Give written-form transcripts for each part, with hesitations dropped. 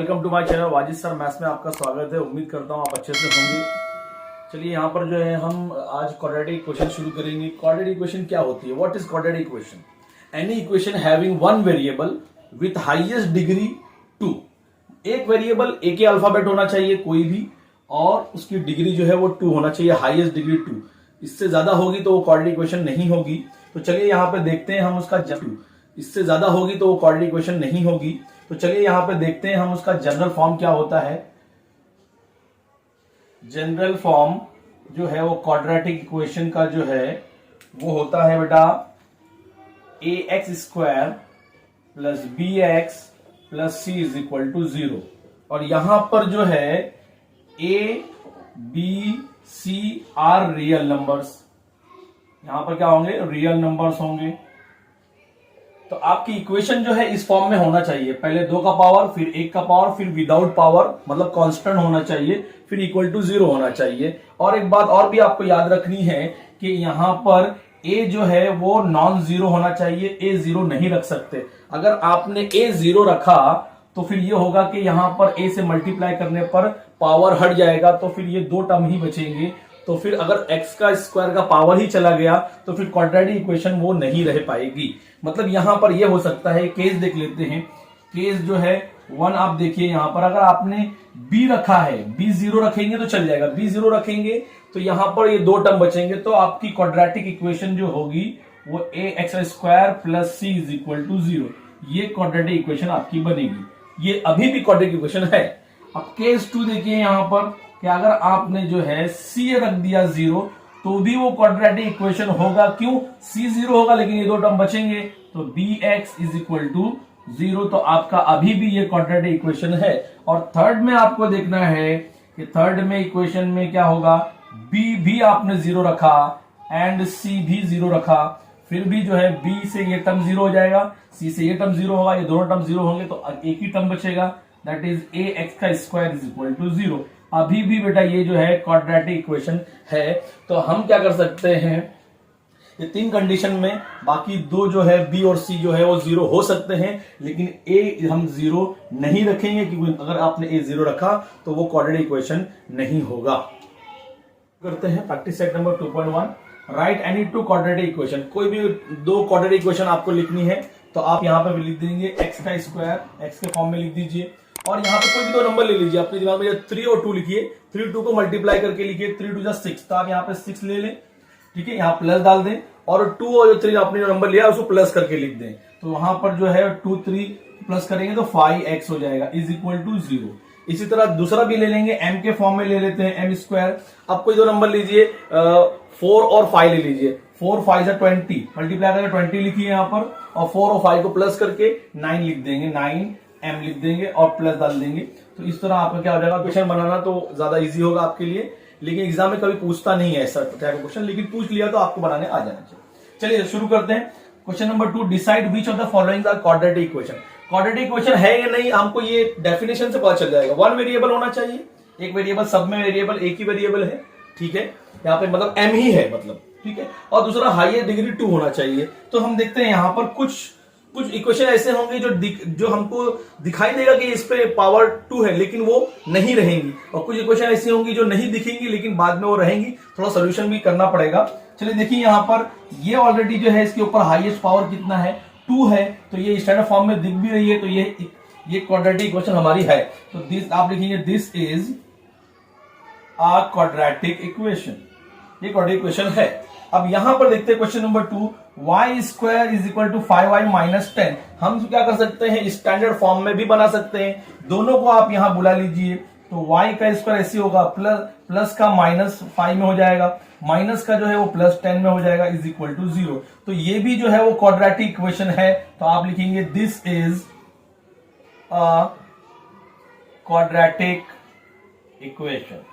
Welcome to my channel Wajid sir maths में आपका स्वागत है। उम्मीद करता हूँ आप अच्छे से होंगे। चलिए यहाँ पर जो है हम आज क्वाड्रेटिक इक्वेशन शुरू करेंगे। क्वाड्रेटिक इक्वेशन क्या होती है? What is quadratic equation? Any equation having one variable with highest degree 2। एक वेरिएबल एक ही अल्फाबेट होना चाहिए कोई भी, और उसकी डिग्री जो है वो 2 होना चाहिए, हाईएस्ट डिग्री 2। इससे ज्यादा होगी तो वो क्वाड्रेटिक इक्वेशन नहीं होगी। तो चलिए यहाँ पे देखते हैं हम उसका इससे ज्यादा होगी तो वो क्वाड्रेटिक इक्वेशन नहीं होगी। तो चलिए यहां पे देखते हैं हम उसका जनरल फॉर्म क्या होता है। जनरल फॉर्म जो है वो क्वाड्रेटिक इक्वेशन का जो है वो होता है बेटा ax² plus bx plus c is equal to 0। और यहां पर जो है a b c are real numbers. यहां पर क्या होंगे? रियल नंबर्स होंगे। तो आपकी इक्वेशन जो है इस फॉर्म में होना चाहिए, पहले 2 का पावर, फिर 1 का पावर, फिर विदाउट पावर मतलब कांस्टेंट होना चाहिए, फिर इक्वल टू 0 होना चाहिए। और एक बात और भी आपको याद रखनी है कि यहां पर a जो है वो नॉन जीरो होना चाहिए, a 0 नहीं रख सकते। अगर आपने a 0 रखा तो फिर ये होगा कि यहां पर a से मल्टीप्लाई करने पर पावर हट जाएगा, तो फिर ये 2 टर्म ही बचेंगे। तो फिर अगर x का स्क्वायर का पावर ही चला गया तो फिर क्वाड्रेटिक इक्वेशन वो नहीं रह पाएगी। मतलब यहां पर ये हो सकता है, केस देख लेते हैं। केस जो है 1 आप देखिए, यहां पर अगर आपने b रखा है, b 0 रखेंगे तो चल जाएगा, b 0 रखेंगे तो यहां पर ये 2 टर्म बचेंगे। तो आपकी क्वाड्रेटिक इक्वेशन जो होगी वो ax² plus c is equal to 0। ये क्वाड्रेटिक इक्वेशन आपकी बनेगी। ये अभी भी क्वाड्रेटिक इक्वेशन है। अब केस 2 देखिए यहां पर कि अगर आपने जो है c रख दिया 0 तो भी वो क्वाड्रेटिक इक्वेशन होगा। क्यों? c 0 होगा लेकिन ये 2 टर्म बचेंगे, तो bx इज इक्वल टू 0। तो आपका अभी भी ये क्वाड्रेटिक इक्वेशन है। और थर्ड में आपको देखना है कि थर्ड में इक्वेशन में क्या होगा, b भी आपने 0 रखा एंड c भी 0 रखा, फिर भी जो है b से ये टर्म 0 हो जाएगा, c से ये टर्म 0 होगा, ये दोनों टर्म 0 होंगे तो एक ही टर्म बचेगा, that is ax² is equal to 0। अभी भी बेटा ये जो है क्वाड्रेटिक इक्वेशन है। तो हम क्या कर सकते हैं, ये 3 कंडीशन में, बाकी 2 जो है b और c जो है वो 0 हो सकते हैं, लेकिन a हम 0 नहीं रखेंगे क्योंकि अगर आपने a 0 रखा तो वो क्वाड्रेटिक इक्वेशन नहीं होगा। करते हैं practice set number 2.1। Right any 2 quadratic equation. कोई भी 2 क्वाड्रेटिक इक्वेशन आपको लिखनी है तो आप यहाँ पे लिख देंगे x का स्क्वायर, x के फॉर्म में लिख दीजिए, और यहाँ पे कोई भी 2 नंबर ले लीजिए अपने दिमाग में। 3 और 2 लिखिए, 3 2 को मल्टीप्लाई करके लिखिए, 3 2 6, तो आप यहाँ पे 6 ले लें, ठीक है, यहाँ प्लस डाल दें, और 2 और 3 आपने जो नंबर लिया उसको प्लस करके लिख दें। तो वहां पर जो है 2 3 प्लस करेंगे तो 5x हो जाएगा इज इक्वल टू 0। इसी तरह दूसरा भी ले लेंगे, m के फॉर्म में ले लेते हैं, m²। अब कोई 2 नंबर लीजिए, 4 और 5 ले लीजिए, 4 5 से 20, मल्टीप्लाई करके 20 लिखिए यहाँ पर, और 4 और 5 को प्लस करके 9 लिख देंगे, 9m लिख देंगे और प्लस डाल देंगे। तो इस तरह आपका क्या हो जाएगा, क्वेश्चन बनाना तो ज्यादा इजी होगा आपके लिए, लेकिन एग्जाम में कभी पूछता नहीं है ऐसा क्वेश्चन, लेकिन पूछ लिया तो आपको बनाने आ जाना चाहिए। चलिए शुरू करते हैं। Question number 2, decide which of the following are quadratic equation. Quadratic equation है या नहीं हमको ये डेफिनेशन से पता चल जाएगा। 1 वेरिएबल होना चाहिए, एक वेरिएबल, सब में वेरिएबल एक ही वेरिएबल है, ठीक है, यहाँ पे मतलब m ही है मतलब, ठीक है, और दूसरा हाईएस्ट डिग्री 2 होना चाहिए। तो हम देखते हैं यहाँ पर कुछ इक्वेशन ऐसे होंगे जो हमको दिखाई देगा कि इस पे पावर 2 है लेकिन वो नहीं रहेंगी, और कुछ इक्वेशन ऐसी होंगी जो नहीं दिखेंगी लेकिन बाद में वो रहेंगी। थोड़ा सोल्यूशन भी करना पड़ेगा। चलिए देखिए यहाँ पर ये ऑलरेडी जो है इसके ऊपर हाईएस्ट पावर कितना है, 2 है, तो ये स्टैंडर्ड फॉर्म में दिख भी रही है, तो ये क्वाड्रेटिक इक्वेशन हमारी है। तो दिस आप लिखेंगे, this is a quadratic equation. ये क्वाड्रेटिक इक्वेशन है। अब यहां पर देखते हैं question number 2, y² is equal to 5y minus 10। हम क्या कर सकते हैं, स्टैंडर्ड फॉर्म में भी बना सकते हैं, दोनों को आप यहां बुला लीजिए। तो y का स्क्वायर ऐसे होगा, प्लस का -5 में हो जाएगा, माइनस का जो है वो +10 में हो जाएगा, इज इक्वल टू 0। तो ये भी जो है वो क्वाड्रेटिक इक्वेशन है। तो आप लिखेंगे, this is a quadratic equation.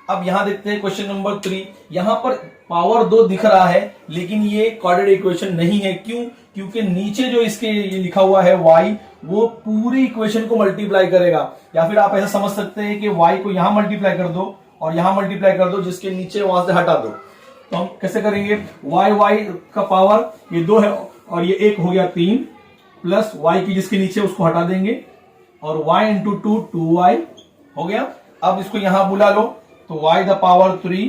अब यहां देखते हैं क्वेश्चन नंबर 3। यहां पर पावर 2 दिख रहा है लेकिन ये क्वाड्रेटिक इक्वेशन नहीं है। क्यों? क्योंकि नीचे जो इसके ये लिखा हुआ है y, वो पूरी इक्वेशन को मल्टीप्लाई करेगा। या फिर आप ऐसा समझ सकते हैं कि y को यहां मल्टीप्लाई कर दो और यहां मल्टीप्लाई कर दो, जिसके नीचे वहां से हटा दो। तो हम कैसे करेंगे, y का पावर ये 2 है और ये 1 हो गया 3, प्लस y की जिसके नीचे उसको हटा देंगे, और y इंटू 2y हो गया। अब इसको यहां बुला लो तो y द पावर 3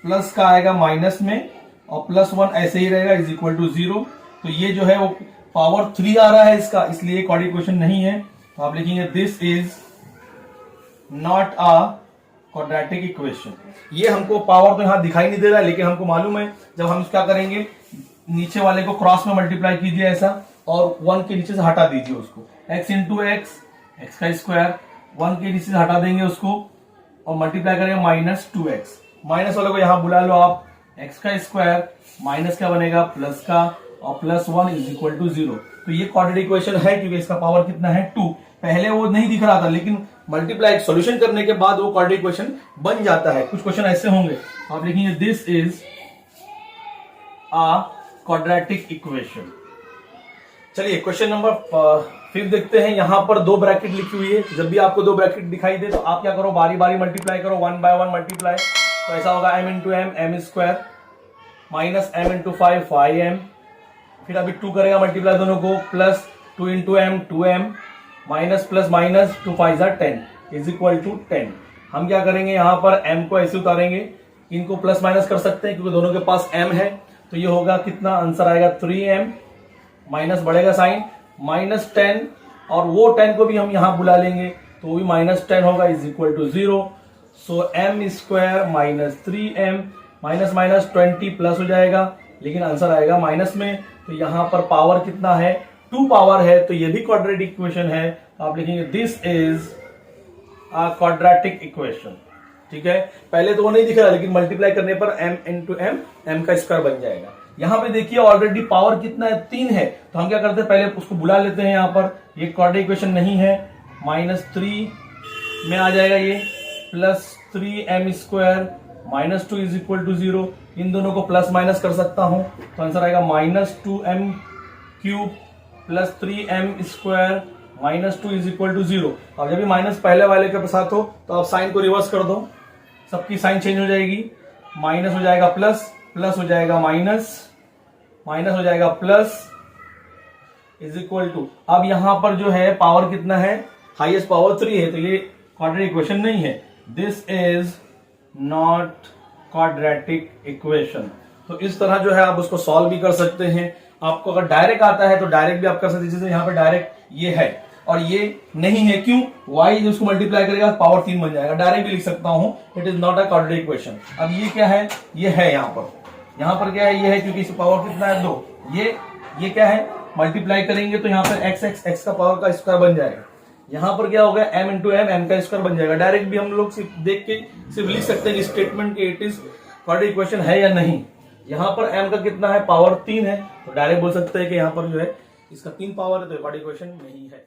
प्लस का आएगा माइनस में और +1 ऐसे ही रहेगा इज इक्वल टू 0। तो ये जो है वो पावर 3 आ रहा है इसका, इसलिए क्वाड्रेटिक इक्वेशन नहीं है। तो आप लिखेंगे this is not a quadratic equation. ये हमको पावर तो यहां दिखाई नहीं दे रहा है, लेकिन हमको मालूम है जब हम क्या करेंगे, नीचे वाले को क्रॉस में मल्टीप्लाई कीजिए ऐसा और 1 के नीचे से हटा दीजिए उसको, x इंटू एक्स का स्क्वायर 1 के नीचे से हटा देंगे उसको और मल्टीप्लाई करेंगे -2x। माइनस वाले को यहां बुला लो आप, x का स्क्वायर माइनस क्या बनेगा प्लस का और +1 इज इक्वल टू 0। तो ये क्वाड्रेटिक इक्वेशन है क्योंकि इसका पावर कितना है 2। पहले वो नहीं दिख रहा था, लेकिन मल्टीप्लाई सॉल्यूशन करने के बाद वो क्वाड्रेटिक इक्वेशन बन जाता है। कुछ क्वेश्चन ऐसे होंगे, आप लिखेंगे this is a quadratic equation. चलिए क्वेश्चन नंबर 5 देखते हैं। यहां पर 2 ब्रैकेट लिखी हुई है। जब भी आपको 2 ब्रैकेट दिखाई दे तो आप क्या करो, बारी बारी मल्टीप्लाई करो, 1 बाय 1 मल्टीप्लाई। तो ऐसा होगा m into m square minus m into 5m, फिर अभी 2 करेगा मल्टीप्लाई दोनों को, plus 2 into m 2m minus plus minus 2 5 10 is equal to 10। हम क्या करेंगे, यहां पर m को ऐसे उतारेंगे, इनको प्लस माइनस कर सकते हैं क्योंकि दोनों के पास m है। तो ये होगा कितना, आंसर आएगा 3m, माइनस बढ़ेगा साइन -10 और वो 10 को भी हम यहां बुला लेंगे तो वो भी -10 होगा is equal to 0। So m square minus 3m minus minus 20 plus हो जाएगा, लेकिन आंसर आएगा माइनस में। तो यहां पर पावर कितना है, 2 पावर है, तो ये भी क्वाड्रेटिक इक्वेशन है। आप लिखेंगे this is a quadratic equation. ठीक है, पहले तो वो नहीं दिख रहा, लेकिन मल्टीप्लाई करने पर m इंटू m का स्क्वायर बन जाएगा। यहां पे देखिए ऑलरेडी पावर कितना है, 3 है। तो हम क्या करते हैं, पहले उसको बुला लेते हैं। यहां पर ये क्वाड्रेटिक इक्वेशन नहीं है, -3 में आ जाएगा ये, plus 3m square -2 is equal to 0। इन दोनों को प्लस माइनस कर सकता हूं, तो आंसर आएगा -2m cube plus 3m square -2 is equal to 0। अब जब भी माइनस पहले वाले के साथ हो तो आप साइन को रिवर्स कर दो, सबकी साइन चेंज हो जाएगी, माइनस हो जाएगा प्लस, प्लस हो जाएगा माइनस, माइनस हो जाएगा प्लस इज इक्वल टू। अब यहां पर जो है पावर कितना है, हाईएस्ट पावर 3 है, तो ये क्वाड्रेटिक इक्वेशन नहीं है। This is not quadratic equation. तो इस तरह जो है आप उसको सॉल्व भी कर सकते हैं। आपको अगर डायरेक्ट आता है तो डायरेक्ट भी आप कर सकते हैं, जैसे यहाँ पे डायरेक्ट ये है और ये नहीं है, क्यों, y उसको मल्टीप्लाई करेगा पावर 3 बन जाएगा। डायरेक्ट भी लिख सकता हूं, it is not a quadratic equation. अब ये क्या है, ये है यहाँ पर क्या है, ये है क्योंकि इस पावर कितना है 2। ये क्या है, मल्टीप्लाई करेंगे तो यहाँ पर x का पावर का स्क्वायर बन जाएगा। यहाँ पर क्या होगा, m इंटू m का स्क्वायर बन जाएगा। डायरेक्ट भी हम लोग सिर्फ देख के सिर्फ लिख सकते हैं स्टेटमेंट के इट इज क्वाड्रेटिक इक्वेशन है या नहीं। यहाँ पर m का कितना है, पावर 3 है, तो डायरेक्ट बोल सकते हैं कि यहाँ पर जो है इसका 3 पावर है, तो क्वाड्रेटिक इक्वेशन नहीं है।